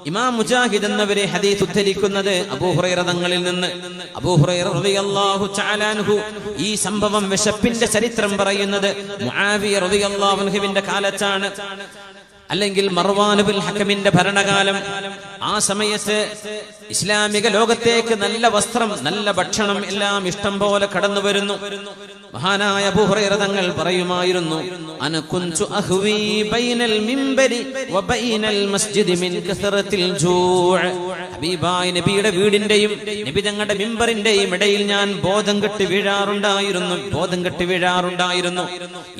ഇമാം മുജാഹിദ് എന്നവരെ ഹദീസ് ഉദ്ധരിക്കുന്നത് അബൂ ഹുറൈറ തങ്ങളിൽ നിന്ന്. അബൂ ഹുറൈറ റളിയല്ലാഹു തആല അൻഹു ഈ സംഭവം വിശപ്പിന്റെ ചരിത്രം പറയുന്നത് മുആവിയ റളിയല്ലാഹു അൻഹുവിന്റെ കാലത്താണ്, അല്ലെങ്കിൽ മർവാൻ ബിൻ ഹക്കമിന്റെ ഭരണകാലം. ആ സമയത്ത് ഇസ്ലാമിക ലോകത്തേക്ക് നല്ല വസ്ത്രം, നല്ല ഭക്ഷണം എല്ലാം ഇഷ്ടം പോലെ കടന്നു വരുന്നു. മഹാനായ അബൂ ഹുറൈറ തങ്ങൾ പറയുമായിരുന്നു, അന കുൻതു അഹ്വി ബൈനൽ മിംബരി വബൈനൽ മസ്ജിദി മിൻ കസറത്തിൽ ജൂഅ. ഹബീബായ നബിയുടെ വീടിന്റെയും നബി തങ്ങളുടെ മിമ്പറിന്റെയും ഇടയിൽ ഞാൻ ബോധം കെട്ട് വീഴാറുണ്ടായിരുന്നു.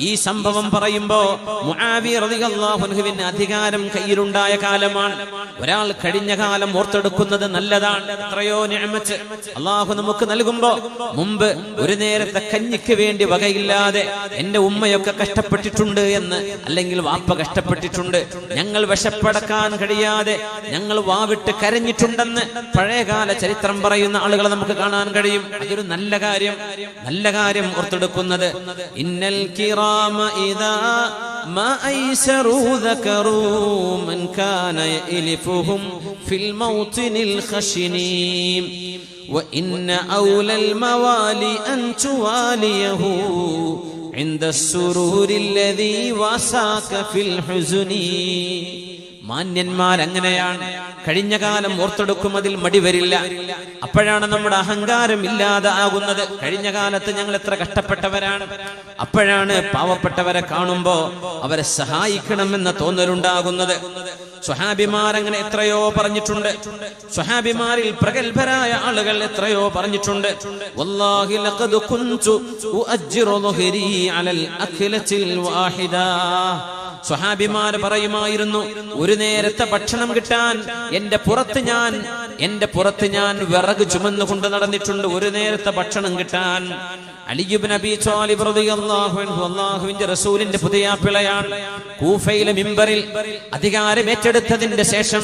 ഈ സംഭവം പറയുമ്പോ മുആവിയ റളിയല്ലാഹു അൻഹുവിന് അധികാരം കയ്യിലുണ്ടായ കാലമാണ്. ഒരാൾ കഴിഞ്ഞ കാലം ഓർത്തെടുക്കുന്നത് നല്ലതാണ്. എത്രയോ നിഅമത്ത് അല്ലാഹു നമുക്ക് നൽകുമ്പോ, മുമ്പ് ഒരു നേരത്തെ കഞ്ഞിക്ക് വേണ്ടി വകയില്ലാതെ എന്റെ ഉമ്മയൊക്കെ കഷ്ടപ്പെട്ടിട്ടുണ്ട് എന്ന്, അല്ലെങ്കിൽ വാപ്പ കഷ്ടപ്പെട്ടിട്ടുണ്ട്, ഞങ്ങൾ വിശപ്പടക്കാൻ കഴിയാതെ ഞങ്ങൾ വാവിട്ട് കരഞ്ഞിട്ടുണ്ടെന്ന് പഴയകാല ചരിത്രം പറയുന്ന ആളുകളെ നമുക്ക് കാണാൻ കഴിയും. അതൊരു നല്ല കാര്യം ഓർത്തെടുക്കുന്നത്. ഇന്നൽ കിറാമ ഇദാ മാ ഐസറു ദകറു മൻ കാന യലിഫുഹും ഫിൽ മൗതിനിൽ ഖശിനീം وإن أولى الموالي أن تواليه عند السرور الذي واساك في الحزن. മാന്യന്മാർ അങ്ങനെയാണ്. കഴിഞ്ഞ കാലം ഓർത്തെടുക്കും, അതിൽ മടി വരില്ല. അപ്പോഴാണ് നമ്മുടെ അഹങ്കാരം ഇല്ലാതെ ആകുന്നത്. കഴിഞ്ഞ കാലത്ത് ഞങ്ങൾ എത്ര കഷ്ടപ്പെട്ടവരാണ്. അപ്പോഴാണ് പാവപ്പെട്ടവരെ കാണുമ്പോ അവരെ സഹായിക്കണമെന്ന തോന്നലുണ്ടാകുന്നത്. സ്വഹാബിമാർ അങ്ങനെ എത്രയോ പറഞ്ഞിട്ടുണ്ട്. സ്വഹാബിമാരിൽ പ്രഗൽഭരായ ആളുകൾ എത്രയോ പറഞ്ഞിട്ടുണ്ട്. വല്ലാഹി ലഖദ് കുൻതു ഉഅജ്ജിറു ളുഹരി അലൽ അഖ്ലത്തിൽ വാഹിദാ. സ്വഹാബിമാർ പറയുമായിരുന്നു, ഒരു നേരത്തെ ഭക്ഷണം കിട്ടാൻ എന്റെ പുറത്ത് ഞാൻ വിറക് ചുമന്നുകൊണ്ട് നടന്നിട്ടുണ്ട്, ഒരു നേരത്തെ ഭക്ഷണം കിട്ടാൻ. അലി ഇബ്നു അബീ ത്വാലിബ് റളിയല്ലാഹു അൻഹു അല്ലാഹുവിന്റെ റസൂലിന്റെ പുതിയാപ്പിളയാണ്. കൂഫയിലെ മിമ്പറിൽ അധികാരം ഏറ്റെടുത്തതിന്റെ ശേഷം,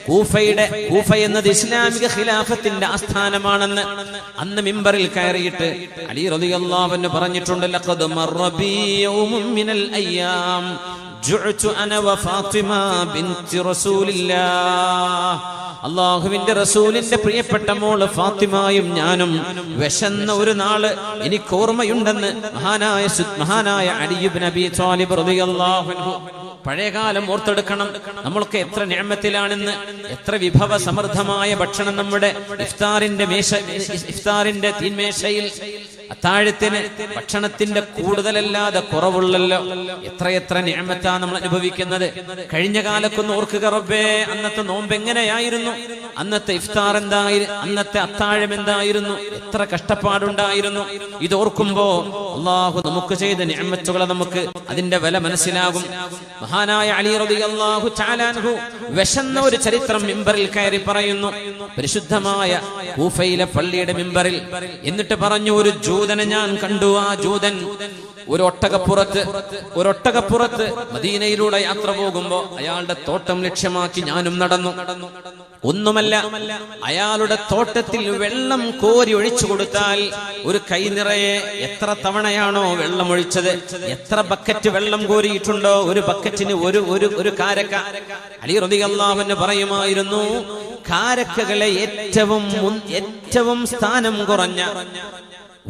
കൂഫ എന്നത് ഇസ്ലാമിക ഖിലാഫത്തിന്റെ ആസ്ഥാനമാണെന്ന് അന്ന് മിമ്പറിൽ കയറിയിട്ട് അലി റളിയല്ലാഹു അൻഹു പറഞ്ഞിട്ടുണ്ട്, ലഖദ് മർറ ബി യൗമുൻ മിനൽ അയ്യാം ജുഅതു അന വ ഫാത്തിമ ബിൻതി റസൂലില്ലാഹ്. അല്ലാഹുവിന്റെ റസൂലിന്റെ പ്രിയപ്പെട്ട മോള് ഫാത്തിമയും ഞാനും വിശന്ന ഒരു നാള് എനിക്ക് ഓർമ്മയുണ്ടെന്ന് മഹാനായ അലി ഇബ്നു അബീ ത്വാലിബ് റളിയല്ലാഹു അൻഹു. പഴയകാലം ഓർത്തെടുക്കണം. നമ്മളൊക്കെ എത്ര നിഅമത്തിലാണെന്ന്. എത്ര വിഭവ സമൃദ്ധമായ ഭക്ഷണം നമ്മുടെ ഇഫ്താറിന്റെ തീന്മേശയിൽ. അത്താഴത്തിന് ഭക്ഷണത്തിന്റെ കൂടുതലല്ലാതെ കുറവുള്ളല്ലോ. എത്രയെത്ര നിഅമത്താ നമ്മൾ അനുഭവിക്കുന്നത്. കഴിഞ്ഞ കാലത്തൊന്ന് ഓർക്കുക റബ്ബേ, അന്നത്തെ നോമ്പ് എങ്ങനെയായിരുന്നു, അന്നത്തെ ഇഫ്താർ എന്തായിരുന്നു, അന്നത്തെ അത്താഴം എന്തായിരുന്നു, എത്ര കഷ്ടപ്പാടുണ്ടായിരുന്നു. ഇതോർക്കുമ്പോ അല്ലാഹു നമുക്ക് ചെയ്ത നിഅമത്തുകളെ നമുക്ക് അതിന്റെ വില മനസ്സിലാകും. മഹാനായ അലി റളിയല്ലാഹു തആല അൻഹു വിശന്ന ഒരു ചരിത്രം മിമ്പറിൽ കയറി പറയുന്നു, പരിശുദ്ധമായ കൂഫയിലെ പള്ളിയുടെ മിമ്പറിൽ. എന്നിട്ട് പറഞ്ഞു, ഒരു ജൂതനെ ഞാൻ കണ്ടു. ആ ജൂതൻ ഒരു ഒട്ടകപ്പുറത്ത് മദീനയിലൂടെ യാത്ര പോകുമ്പോ അയാളുടെ തോട്ടം ലക്ഷ്യമാക്കി ഞാനും നടന്നു. ഒന്നുമല്ല, അയാളുടെ തോട്ടത്തിൽ വെള്ളം കോരി ഒഴിച്ചു കൊടുത്താൽ ഒരു കൈ നിറയെ എത്ര തവണയാണോ വെള്ളം ഒഴിച്ചത്, എത്ര ബക്കറ്റ് വെള്ളം കോരിയിട്ടുണ്ടോ, ഒരു ബക്കറ്റിന് ഒരു കാരക്ക. അലി റളിയല്ലാഹു അൻഹു പറയുമായിരുന്നു, കാരക്കകളെ ഏറ്റവും സ്ഥാനം കുറഞ്ഞ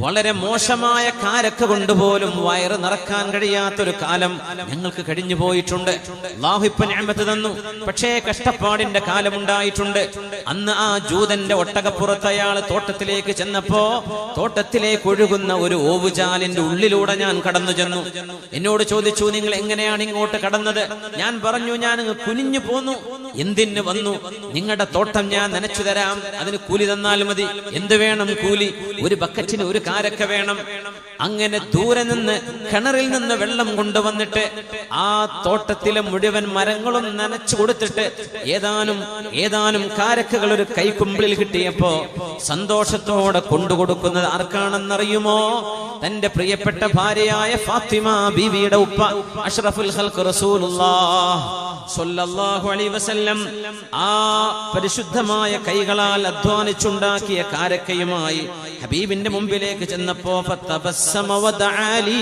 വളരെ മോശമായ കാരക്ക കൊണ്ടുപോലും വയറ് നിറക്കാൻ കഴിയാത്തൊരു കാലം ഞങ്ങൾക്ക് കഴിഞ്ഞു പോയിട്ടുണ്ട്. അല്ലാഹു ഇപ്പൊ നിഅമത്ത് തന്നു, പക്ഷേ കഷ്ടപ്പാടിന്റെ കാലമുണ്ടായിട്ടുണ്ട്. അന്ന് ആ ജൂതന്റെ ഒട്ടകപ്പുറത്ത് അയാൾ തോട്ടത്തിലേക്ക് ചെന്നപ്പോ തോട്ടത്തിലേക്ക് ഒഴുകുന്ന ഒരു ഓവുചാലിന്റെ ഉള്ളിലൂടെ ഞാൻ കടന്നു ചെന്നു. എന്നോട് ചോദിച്ചു, നിങ്ങൾ എങ്ങനെയാണ് ഇങ്ങോട്ട് കടന്നത്? ഞാൻ പറഞ്ഞു, ഞാൻ കുനിഞ്ഞു പോന്നു. എന്തിന് വന്നു? നിങ്ങളുടെ തോട്ടം ഞാൻ നനച്ചു തരാം, അതിന് കൂലി തന്നാൽ മതി. എന്ത് വേണം കൂലി? ഒരു ബക്കറ്റിന് ഒരു കാരക്ക വേണം. അങ്ങനെ ദൂരെ നിന്ന് കിണറിൽ നിന്ന് വെള്ളം കൊണ്ടുവന്നിട്ട് ആ തോട്ടത്തിലെ മുഴുവൻ മരങ്ങളും നനച്ചു കൊടുത്തിട്ട് ഏതാനും കാരക്കകൾ ഒരു കൈക്കുമ്പിളിൽ കിട്ടിയപ്പോ സന്തോഷത്തോടെ കൊണ്ടുകൊടുക്കുന്നത് ആർക്കാണെന്നറിയുമോ? തന്റെ പ്രിയപ്പെട്ട ഭാര്യയായ ഫാത്തിമ ബീവിയുടെ ഉപ്പ അഷ്റഫുൽ ഖൽഖ് റസൂലുള്ളാഹ് സ്വല്ലല്ലാഹു അലൈഹി വസല്ലം ആ പരിശുദ്ധമായ കൈകളാൽ അധ്വാനിച്ചുണ്ടാക്കിയ കാരക്കയുമായി ഹബീബിന്റെ മുമ്പിലേക്ക് ചെന്നപ്പോ ഫതബസ്സമ ഫതബസ്സമ വദഅലി,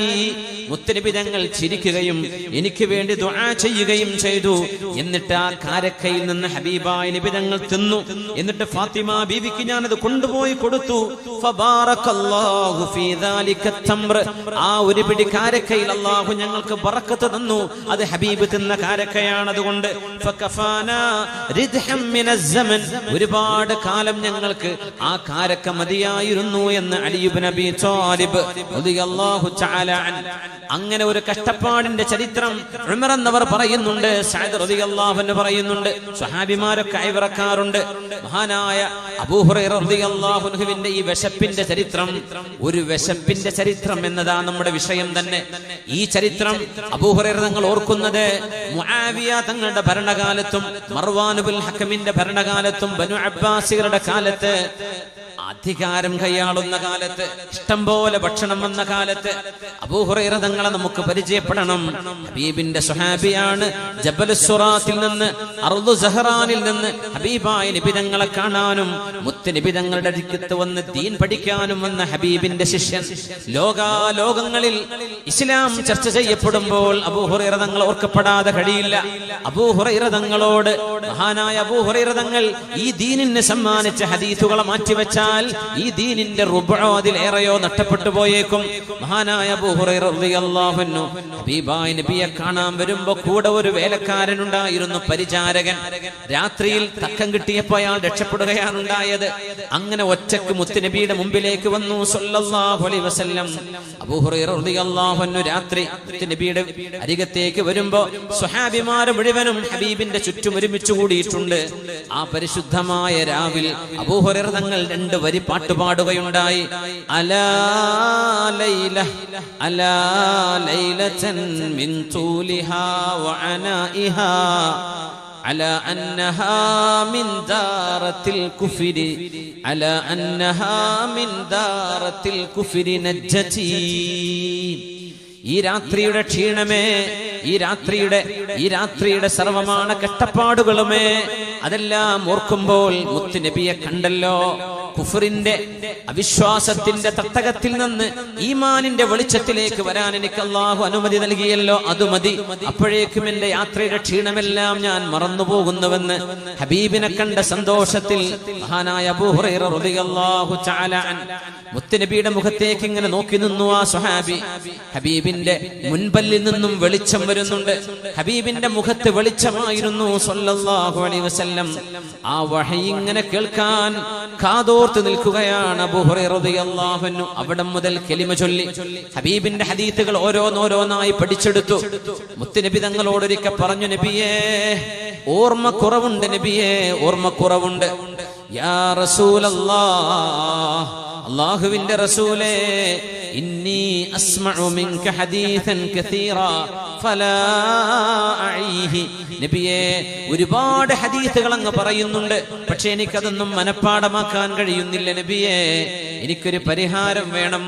മുത്തനബി തങ്ങൾ ചിരിക്കുകയും എനിക്ക് വേണ്ടി ദുആ ചെയ്യുകയും ചെയ്തു. എന്നിട്ട് ആ കാരക്കയിൽ നിന്ന് ഹബീബായ നബി തങ്ങൾ തിന്നു. എന്നിട്ട് ഫാത്തിമ ബീവിക്ക് ഞാനത് കൊണ്ടുപോയി കൊടുത്തു. ഫബാറകല്ലാഹു ഫീ ദാലിക തംർ, ആ ഒരു പിടി കാരക്കയിൽ അല്ലാഹു ഞങ്ങൾക്ക് ബറക്കത്ത് തന്നു. അത് ഹബീബ് തിന്ന കാരക്കയാണ്. അതുകൊണ്ട് ഫകഫാനാ റിദ്ഹം മിനസ് സമൻ, ഒരുപാട് കാലം ഞങ്ങൾക്ക് ആ കാരക്ക മതിയായിരുന്നു എന്ന് അലി ഇബ്നു അബീ ത്വാലിബ് റളിയല്ലാഹു തആല അൻഹു. അങ്ങനെ ഒരു കഷ്ടപ്പാടിന്റെ ചരിത്രം ഉമർ എന്നവർ പറയുന്നുണ്ട്, സഅദ് റളിയല്ലാഹു അൻഹു പറയുന്നുണ്ട്, സ്വഹാബിമാരൊക്കെ അയവിറക്കാറുണ്ട്. മഹാനായ അബൂ ഹുറൈറ റളിയല്ലാഹു അൻഹുവിന്റെ ഈ വിശപ്പിന്റെ ചരിത്രം, ഒരു വിശപ്പിന്റെ ചരിത്രം എന്നതാണ് നമ്മുടെ വിഷയം തന്നെ. ഈ ചരിത്രം അബൂ ഹുറൈറ തങ്ങൾ ഓർക്കുന്നത് മുആവിയ തങ്ങളുടെ ഭരണകാലത്തും മർവാൻ ഇബ്നുൽ ഹക്കമിന്റെ ഭരണകാലത്തും ബനു അബ്ബാസികളുടെ കാലത്ത്, അധികാരം കൈയാളുന്ന കാലത്ത്, ഇഷ്ടം പോലെ ഭക്ഷണം വന്ന കാലത്ത് അബൂ ഹുറൈറ തങ്ങളെ നമുക്ക് പരിചയപ്പെടണം. ഹബീബിന്റെ സ്വഹാബിയാണ്. ജബലുസ്സുറാത്തിൽ നിന്ന്, അർദു സഹറാനിൽ നിന്ന് ഹബീബായ നബി തങ്ങളെ കാണാനും മുത്ത് നബി തങ്ങളുടെ അടുക്കത്ത് വന്ന് ദീൻ പഠിക്കാനും വന്ന ഹബീബിന്റെ ശിഷ്യൻ. ലോകങ്ങളിൽ ഇസ്ലാം ചർച്ച ചെയ്യപ്പെടുമ്പോൾ അബൂ ഹുറൈറ തങ്ങൾ ഓർക്കപ്പെടാതെ കഴിയില്ല. അബൂ ഹുറൈറ തങ്ങളോട് മഹാനായ അബൂ ഹുറൈറ തങ്ങൾ ഈ ദീനിന് സമ്മാനിച്ച ഹദീസുകളെ മാറ്റിവെച്ചാൽ ഈ ദീനിന്റെ റുബഅോ അതിലേറെയോ നഷ്ടപ്പെട്ടു പോയേക്കും. മഹാനായ അബൂ ഹുറൈറ റളിയല്ലാഹു അൻഹു ഹബീബായ നബിയെ കാണാൻ വരുമ്പോ കൂടെ ഒരു വേലക്കാരനുണ്ടായിരുന്നു, പരിചാരകൻ. രാത്രിയിൽ തക്കം കിട്ടിയപ്പോൾ അയാൾ രക്ഷപ്പെടുകയാണ് ഉണ്ടായത്. അങ്ങനെ ഒറ്റക്ക് മുത്തുനബിയുടെ മുമ്പിലേക്ക് വന്നു സല്ലല്ലാഹു അലൈഹി വസല്ലം. അബൂ ഹുറൈറ റളിയല്ലാഹു അൻഹു രാത്രി മുത്തുനബിയുടെ അരികത്തേക്ക് വരുമ്പോ സ്വഹാബിമാർ മുഴുവനും ഹബീബിന്റെ ചുറ്റും ഒരുമിച്ച് കൂടിയിട്ടുണ്ട്. ആ പരിശുദ്ധമായ രാവിൽ അബൂ ഹുറൈറ തങ്ങൾ രണ്ട് വരി പാട്ട് പാടുകയുണ്ടായി. അലാ ലൈല അലാ ലൈലതൻ മിൻ തൂലിഹാ വഅനാഇഹാ അലാ അന്നഹാ മിൻ ദാറത്തിൽ കുഫരി അലാ അന്നഹാ മിൻ ദാറത്തിൽ കുഫരി നജ്ജതി. ഈ രാത്രിയുടെ ക്ഷീണമേ, ഈ രാത്രിയുടെ സർവമാണ് കഷ്ടപ്പാടുകളുമേ, അതെല്ലാം ഓർക്കുമ്പോൾ മുത്ത് നബിയെ കണ്ടല്ലോ. കുഫറിന്റെ അവിശ്വാസത്തിന്റെ തട്ടകത്തിൽ നിന്ന് ഈമാനിന്റെ വെളിച്ചത്തിലേക്ക് വരാൻ എനിക്ക് അല്ലാഹു അനുമതി നൽകിയല്ലോ, അത് മതി. അപ്പോഴേക്കും എന്റെ യാത്രയുടെ ക്ഷീണമെല്ലാം ഞാൻ മറന്നുപോകുന്നുവെന്ന് ഹബീബിനെ കണ്ട സന്തോഷത്തിൽ മഹാനായ അബൂ ഹുറൈറ റളിയല്ലാഹു തആല അൻഹു മുത്തുനബിയുടെ മുഖത്തേക്ക് ഇങ്ങനെ നോക്കി നിന്നു. ആ സ്വഹാബി, ഹബീബിന്റെ മുൻപല്ലിൽ നിന്നും വെളിച്ചം വരുന്നുണ്ട്. ഹബീബിന്റെ മുഖത്ത് വെളിച്ചമായിരുന്നു സല്ലല്ലാഹു അലൈഹി വസല്ലം. ആ വഹയി ഇങ്ങനെ കേൾക്കാൻ കാതോർത്ത് നിൽക്കുകയാണ് അബൂ ഹുറൈറ റളിയല്ലാഹു അൻഹു. അവിടെ മുതൽ കലിമ ചൊല്ലി ഹബീബിന്റെ ഹദീസുകൾ ഓരോന്നോരോന്നായി പഠിച്ചെടുത്തു. മുത്തുനബി തങ്ങളോടൊരിക്കൽ പറഞ്ഞു, നബിയേ ഓർമ്മക്കുറവുണ്ട്, നബിയേ ഓർമ്മക്കുറവുണ്ട്. യാ റസൂലല്ലാഹ്, അല്ലാഹുവിന്റെ റസൂലേ, ഇന്നി അസ്മഉ മിൻക ഹദീസൻ കസീറാ ഫലാ അഈഹി. നബിയേ ഒരുപാട് ഹദീസുകൾ അങ്ങ് പറയുന്നുണ്ട്, പക്ഷെ എനിക്കതൊന്നും മനഃപ്പാടമാക്കാൻ കഴിയുന്നില്ല നബിയേ, എനിക്കൊരു പരിഹാരം വേണം.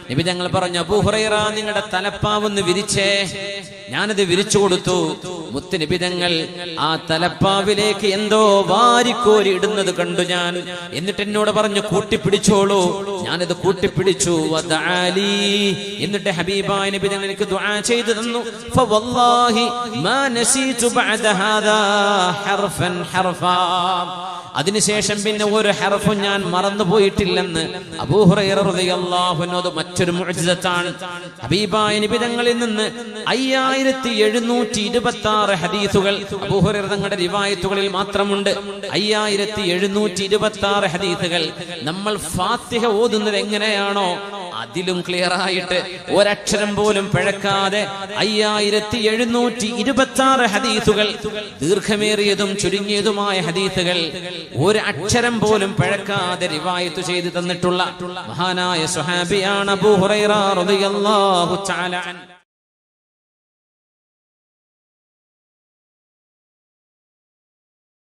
നബി തങ്ങൾ പറഞ്ഞു, അബൂ ഹുറൈറ നിങ്ങളുടെ തലപ്പാവൊന്ന് വിരിച്ചേ. ഞാനത് വിരിച്ചു കൊടുത്തു. മുത്ത് നബി തങ്ങൾ ആ തലപ്പാവിലേക്ക് എന്തോ വാരിക്കോരി ഇടുന്നത് കണ്ടു ഞാൻ. എന്നിട്ട് എന്നോട് പറഞ്ഞു, കൂട്ടിപ്പിടിച്ചോളൂ. ഞാനത് കൂട്ടിപ്പിടിച്ചു. വദഅലി, എന്നിട്ട് ഹബീബായ നബി തങ്ങൾ എനിക്ക് ദുആ ചെയ്തു തന്നു. ഫവല്ലാഹി മാ നസീതു ബഅദ ഹാദാ ഹർഫൻ ഹർഫാ. അതിനുശേഷം പിന്നെ ഒരു ഹർഫും ഞാൻ മറന്നുപോയിട്ടില്ലെന്ന് അബൂ ഹുറൈറ റളിയല്ലാഹു അൻഹു. മറ്റൊരു മുഅ്ജിസത്താണ്. ഹബീബായ നബി തങ്ങളിൽ നിന്ന് 5726 ഹദീസുകൾ അബൂ ഹുറൈറ തങ്ങളുടെ റിവായത്തുകളിൽ മാത്രമുണ്ട്. 5726 ഹദീസുകൾ. നമ്മൾ ഫാത്തിഹ ഓതുന്നത് എങ്ങനെയാണോ അതിലും ക്ലിയർ ആയിട്ട് ഒരക്ഷരം പോലും പിഴക്കാതെ 5726 ഹദീസുകൾ, ദീർഘമേറിയതും ചുരുങ്ങിയതുമായ ഹദീസുകൾ, ഒരു അക്ഷരം പോലും പിഴക്കാതെ റിവായത്ത് ചെയ്തു തന്നിട്ടുള്ള മഹാനായ സ്വഹാബിയാണ് അബൂ ഹുറൈറ റളിയല്ലാഹു തആല അൻഹു.